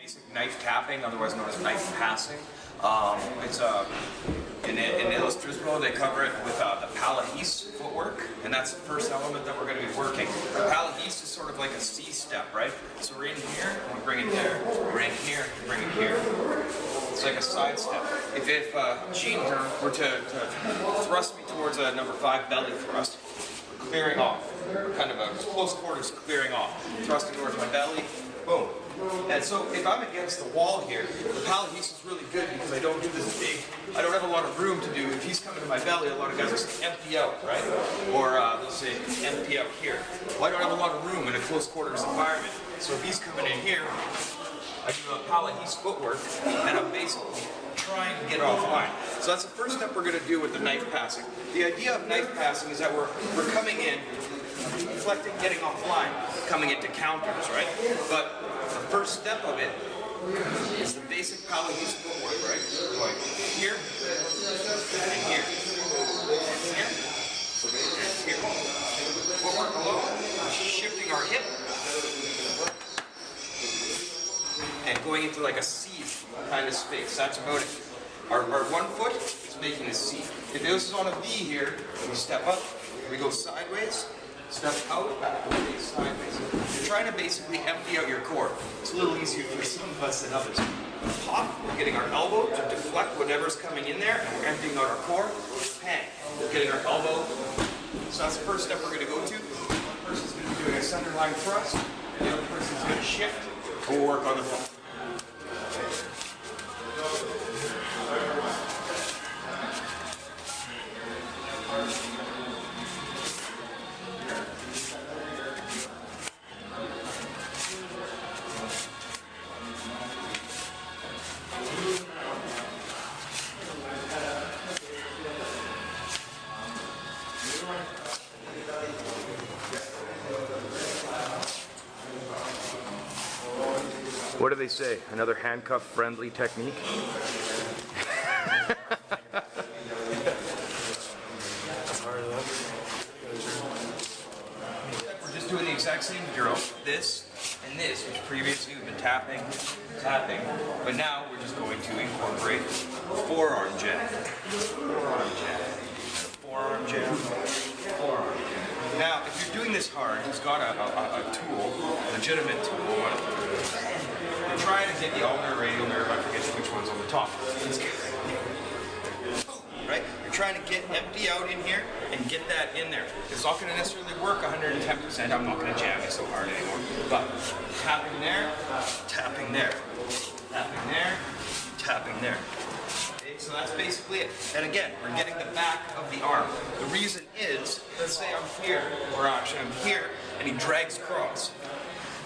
Basic knife tapping, otherwise known as knife passing. It's in Illustrismo they cover it with the palahis footwork, and that's the first element that we're going to be working. The palahis is sort of like a C step, right? So we're in here, and we bring it there. We're in here, and bring it here. It's like a side step. If Gene here were to thrust me towards a number 5 belly thrust, we're clearing off. Kind of a close quarters clearing off. Thrusting towards my belly, boom. And so if I'm against the wall here, the palahis is really good because I don't do this big, I don't have a lot of room to do. If he's coming to my belly, a lot of guys will say empty out, right? Or they'll say empty out here. Well, I don't have a lot of room in a close quarters environment. So if he's coming in here, I do a palahis footwork, and I'm basically trying to get offline. So that's the first step we're going to do with the knife passing. The idea of knife passing is that we're coming in, deflecting, getting offline, coming into counters, right? But the first step of it is the basic palahis footwork, right? Going here, and here, and here, and here. Footwork alone, shifting our hip, and going into like a C kind of space. That's about it. Our one foot is making a C. If this is on a V here, we step up, we go sideways, step out, sideways. You're trying to basically empty out your core. It's a little easier for some of us than others. Pop, we're getting our elbow to deflect whatever's coming in there, and we're emptying out our core. Bang, we're getting our elbow. So that's the first step we're going to go to. One person's going to be doing a center line thrust, and the other person's going to shift. We'll work on the front. What do they say? Another handcuff-friendly technique? We're just doing the exact same drill. This and this, which previously we've been tapping, but now we're just going to incorporate forearm jab, forearm jab, forearm jab, forearm jab. Now, if you're doing this hard, he's got a tool, a legitimate tool. You're trying to get the ulnar radial nerve, I forget which one's on the top. Right? You're trying to get empty out in here and get that in there. It's not going to necessarily work 110%. I'm not going to jam it so hard anymore. But tapping there, tapping there, tapping there, tapping there. Okay, so that's basically it. And again, we're getting the back of the arm. The reason is, let's say I'm here, or actually I'm here, and he drags across.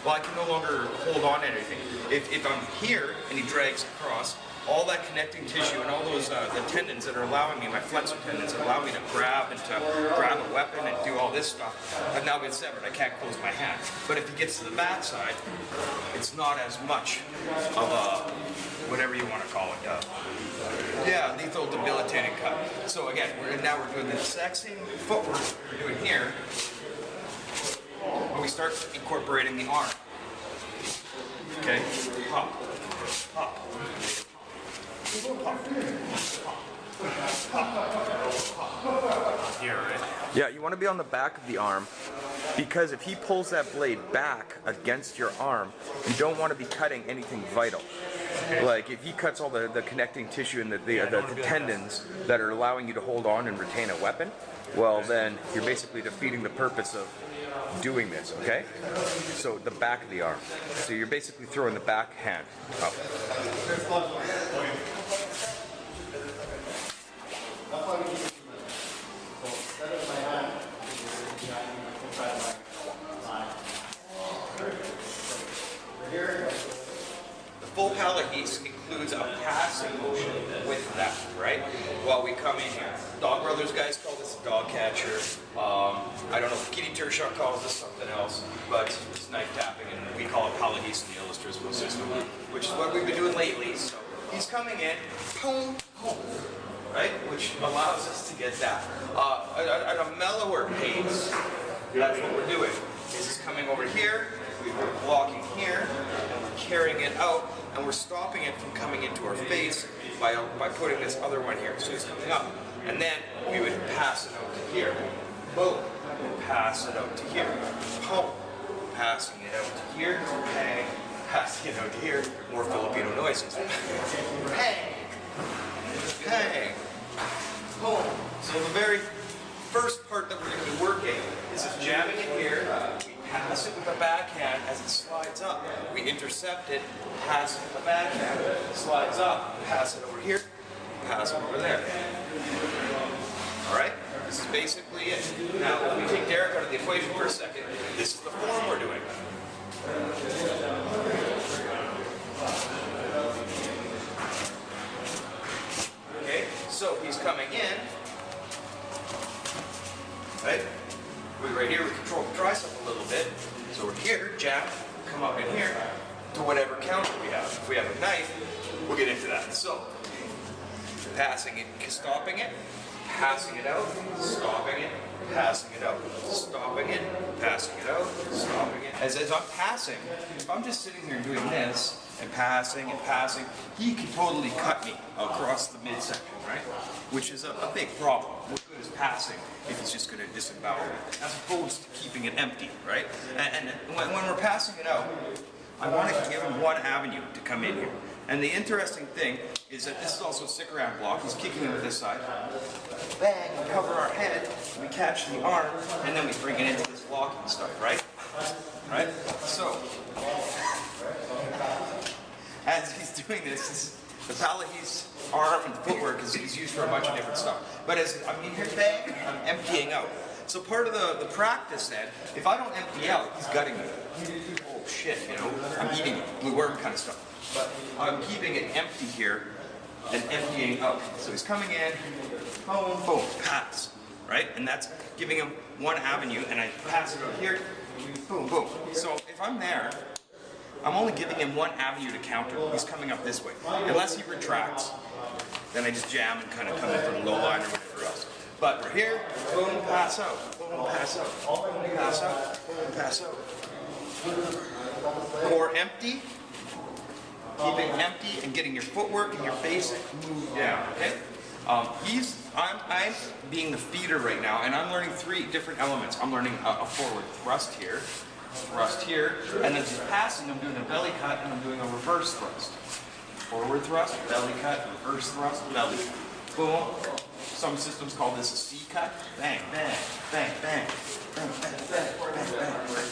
Well, I can no longer hold on to anything. If I'm here and he drags across, all that connecting tissue and all those the tendons that are allowing me, my flexor tendons that allow me to grab and to grab a weapon and do all this stuff, have now been severed. I can't close my hand. But if he gets to the backside, it's not as much of a, whatever you want to call it, yeah, lethal debilitating cut. So again, now we're doing the exact same footwork we're doing here, when we start incorporating the arm. Okay? Pop. Pop. Here, right? Yeah, you want to be on the back of the arm because if he pulls that blade back against your arm, you don't want to be cutting anything vital. Okay. Like if he cuts all the connecting tissue and the tendons that are allowing you to hold on and retain a weapon, well then you're basically defeating the purpose of doing this, okay? So the back of the arm. So you're basically throwing the back hand up. The full palahis includes a passing motion with that, right? While we come in here. Dog Brothers guys call this a dog catcher. I don't know if Kitty Tershot calls this something else, but it's knife tapping, and we call it palahis in the Illustrismo system, which is what we've been doing lately. So he's coming in, boom, boom, right? Which allows us to get that. At a mellower pace, that's what we're doing. This is coming over here, we're blocking here, and we're carrying it out, and we're stopping it from coming into our face by putting this other one here. So he's coming up, and then we would pass it out to here. Boom. And pass it out to here. Boom. Passing it out to here. Bang. Passing it out to here. More Filipino noises. Bang. Bang. Boom. So the very first part that we're going to be working is just jamming it here. We pass it with the backhand as it slides up. We intercept it, pass it with the backhand, slides up, pass it over here, pass it over there. Alright? This is basically it. Now, if we take Derek out of the equation for a second, this is the form we're doing. Okay, so he's coming in. Right? Right here, we control the tricep a little bit. So we're here, jab, come up in here to whatever counter we have. If we have a knife, we'll get into that. So, passing it, stopping it, passing it out, stopping it, passing it out, stopping it, passing it out, stopping it. As I'm passing, if I'm just sitting here doing this, and passing, he can totally cut me across the midsection, right? Which is a big problem. What good is passing if he's just going to disembowel me, as opposed to keeping it empty, right? And when we're passing it out, I want to give him one avenue to come in here. And the interesting thing is that this is also a stick-around block. He's kicking it with this side. Bang, we cover our head, we catch the arm, and then we bring it into this blocking stuff, right? Right? So, as he's doing this, the Palahese arm and footwork is used for a bunch of different stuff. But as I'm in here, bang, I'm emptying out. So part of the practice then, if I don't empty out, he's gutting me. Oh shit, you know, I'm eating blue worm kind of stuff. But I'm keeping it empty here and emptying out. So he's coming in, boom, boom, pass, right? And that's giving him one avenue, and I pass it out here, boom, boom. So if I'm there, I'm only giving him one avenue to counter. He's coming up this way. Unless he retracts, then I just jam and kind of come in from the low line or whatever else. But we're here, boom, pass out, boom, pass out, boom, pass out, boom, pass out. Core empty, keeping empty and getting your footwork and your basic move down, okay? I'm being the feeder right now, and I'm learning 3 different elements. I'm learning a forward thrust here, and then just passing, I'm doing a belly cut, and I'm doing a reverse thrust. Forward thrust, belly cut, reverse thrust, belly cut. Boom. Some systems call this a C cut. Bang, bang, bang, bang, bang, bang, bang, bang, bang, bang.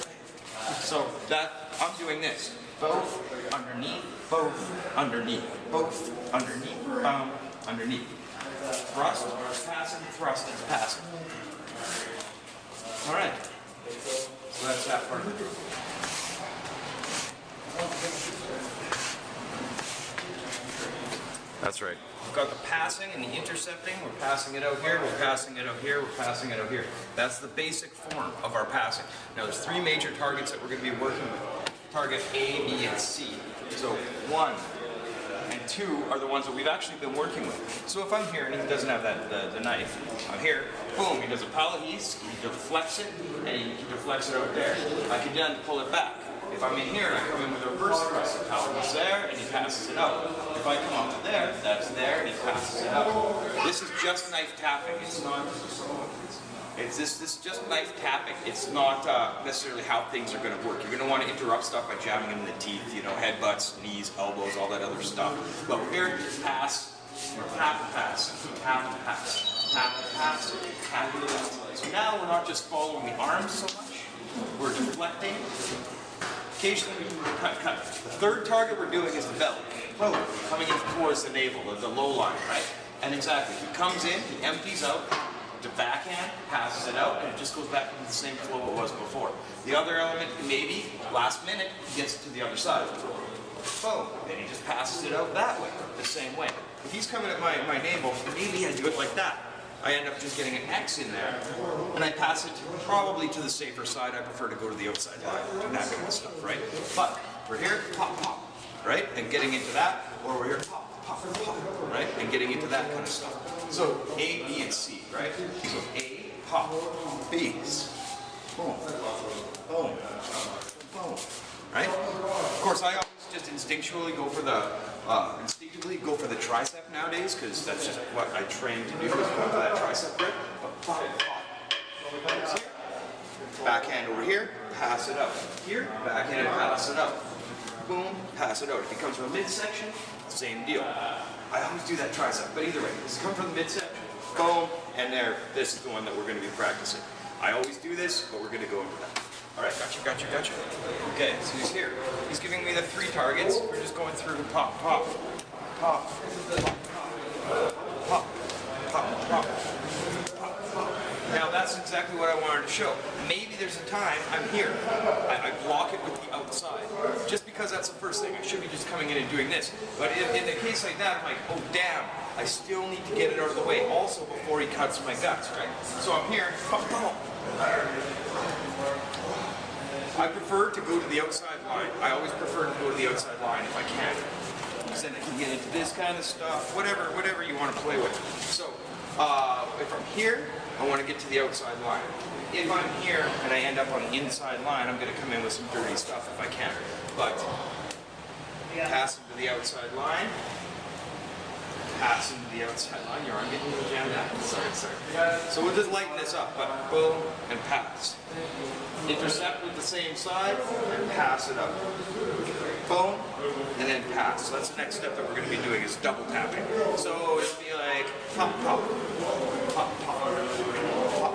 So that, I'm doing this. Both underneath, both underneath, both underneath, underneath. Thrust, passing, thrust, and passing. All right. So that's that part of it. That's right. We've got the passing and the intercepting. We're passing it out here, we're passing it out here, we're passing it out here. That's the basic form of our passing. Now there's 3 major targets that we're going to be working with. Target A, B, and C. So 1 and 2 are the ones that we've actually been working with. So if I'm here and he doesn't have the knife, I'm here, boom, he does a Palahese, he deflects it, and he deflects it out there. I can then pull it back. If I'm in here and I come in with a reverse thrust, the Palahese there, and he passes it out. If I come up to there, that's there, and he passes it out. This is just knife tapping. It's not. This is just knife tapping. It's not necessarily how things are going to work. You're going to want to interrupt stuff by jamming him in the teeth, you know, headbutts, knees, elbows, all that other stuff. But we're here, pass, tap and pass, tap and pass, tap and pass, tap and pass. So now we're not just following the arms so much. We're deflecting. Occasionally we do cut, cut. The 3rd target we're doing is the belly. Boom, coming in towards the navel, the low line, right? And exactly, he comes in, he empties out. The backhand, passes it out, and it just goes back into the same flow it was before. The other element, maybe, last minute, he gets it to the other side. Boom, and he just passes it out that way, the same way. If he's coming at my navel, maybe I do it like that. I end up just getting an X in there, and I pass it probably to the safer side. I prefer to go to the outside line, and that kind of stuff, right? But we're here, pop, pop, right? And getting into that, or we're here, pop, pop, pop, right? And getting into that kind of stuff. So A, B, and C, right? So A, pop, B, boom, boom, boom, right? Of course, I always just instinctively go for the tricep nowadays, because that's just what I trained to do, is go for that tricep grip. But pop, pop. Backhand over here, pass it up. Here, backhand and pass it up. Boom, pass it out. If he comes from a midsection, same deal. I always do that tricep, but either way, this come from the midsection, boom, and there. This is the one that we're going to be practicing. I always do this, but we're going to go into that. All right, gotcha. Okay, so he's here. He's giving me the 3 targets. We're just going through pop, pop, pop, pop, pop, pop, pop. Now that's exactly what I wanted to show. Maybe there's a time I'm here. I block it with the outside. Just because that's the first thing. I should be just coming in and doing this. But in a case like that, I'm like, oh damn, I still need to get it out of the way also before he cuts my guts, right? So I'm here, boom, boom. I prefer to go to the outside line. I always prefer to go to the outside line if I can. Because then I can get into this kind of stuff, whatever you want to play with. So, if I'm here, I want to get to the outside line. If I'm here and I end up on the inside line, I'm going to come in with some dirty stuff if I can. But, pass him to the outside line. Pass him to the outside line. Your arm getting a little jammed out. Sorry. So we'll just lighten this up. But boom, and pass. Intercept with the same side, and pass it up. Boom, and then pass. So that's the next step that we're going to be doing, is double tapping. So it'll be like pop, pop, pop, pop, pop, pop.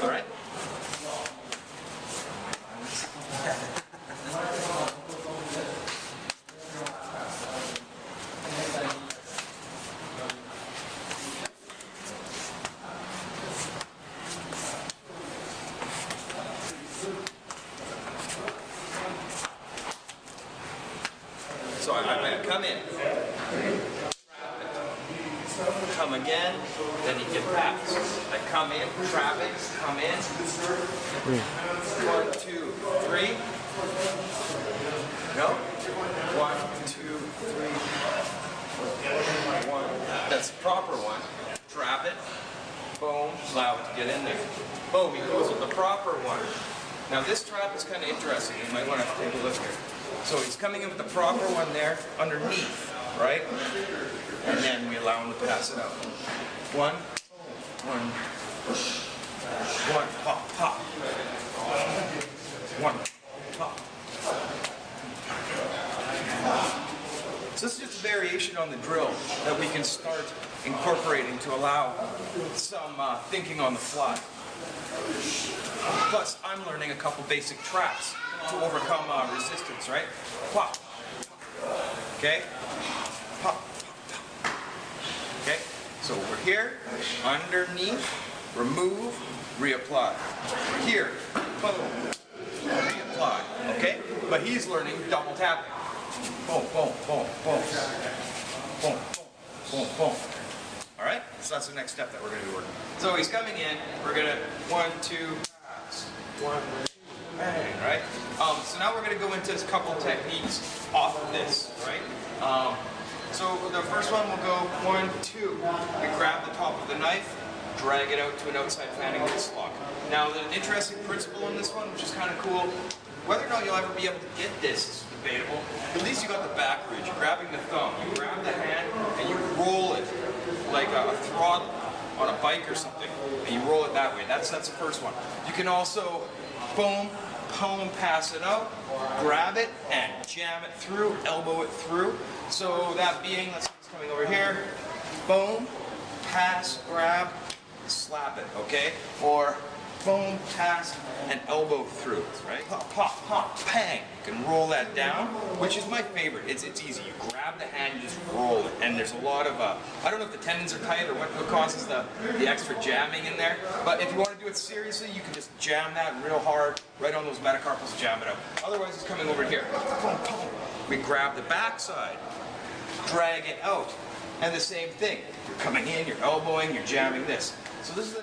All right? So I come in, come again, then you get pass. I come in, trap it, come in. 1, 2, 3. No? 1, 2, 3. 1. That's the proper one. Trap it. Boom. Allow it to get in there. Boom. He goes with the proper one. Now this trap is kind of interesting. You might want to take a look here. So he's coming in with the proper one there underneath, right? And then we allow him to pass it out. 1, 1, pop, pop. 1, pop. So this is just a variation on the drill that we can start incorporating to allow some thinking on the fly. Plus, I'm learning a couple basic traps to overcome resistance, right? Pop. Okay? Pop, pop, pop. Okay? So we're here, underneath, remove, reapply. We're here, boom, reapply. Okay? But he's learning double tapping. Boom, boom, boom, boom. Boom, boom, boom, boom. Alright? So that's the next step that we're going to be working. So he's coming in, we're going to 1, 2, pass. 1, 2, bang, right? So now we're going to go into a couple techniques off of this, right? So the first one will go 1, 2. We grab the top of the knife, drag it out to an outside fanning wrist lock. Now there's an interesting principle in this one, which is kind of cool. Whether or not you'll ever be able to get this is debatable. At least you got the back ridge. You're grabbing the thumb. You grab the hand and you roll it like a throttle on a bike or something, and you roll it that way. That's the first one. You can also boom, pass it out, grab it and jam it through, elbow it through. So that being, let's say it's coming over here, boom, pass, grab, slap it, okay? Or boom, pass, and elbow through, right? Pop, pop, pop, bang. You can roll that down, which is my favorite. It's easy. You grab the hand, you just roll it. And there's a lot of, I don't know if the tendons are tight or what causes the extra jamming in there, but if you want to do it seriously, you can just jam that real hard, right on those metacarpals, jam it out. Otherwise, it's coming over here. Boom, boom. We grab the backside, drag it out, and the same thing. You're coming in, you're elbowing, you're jamming this. So this is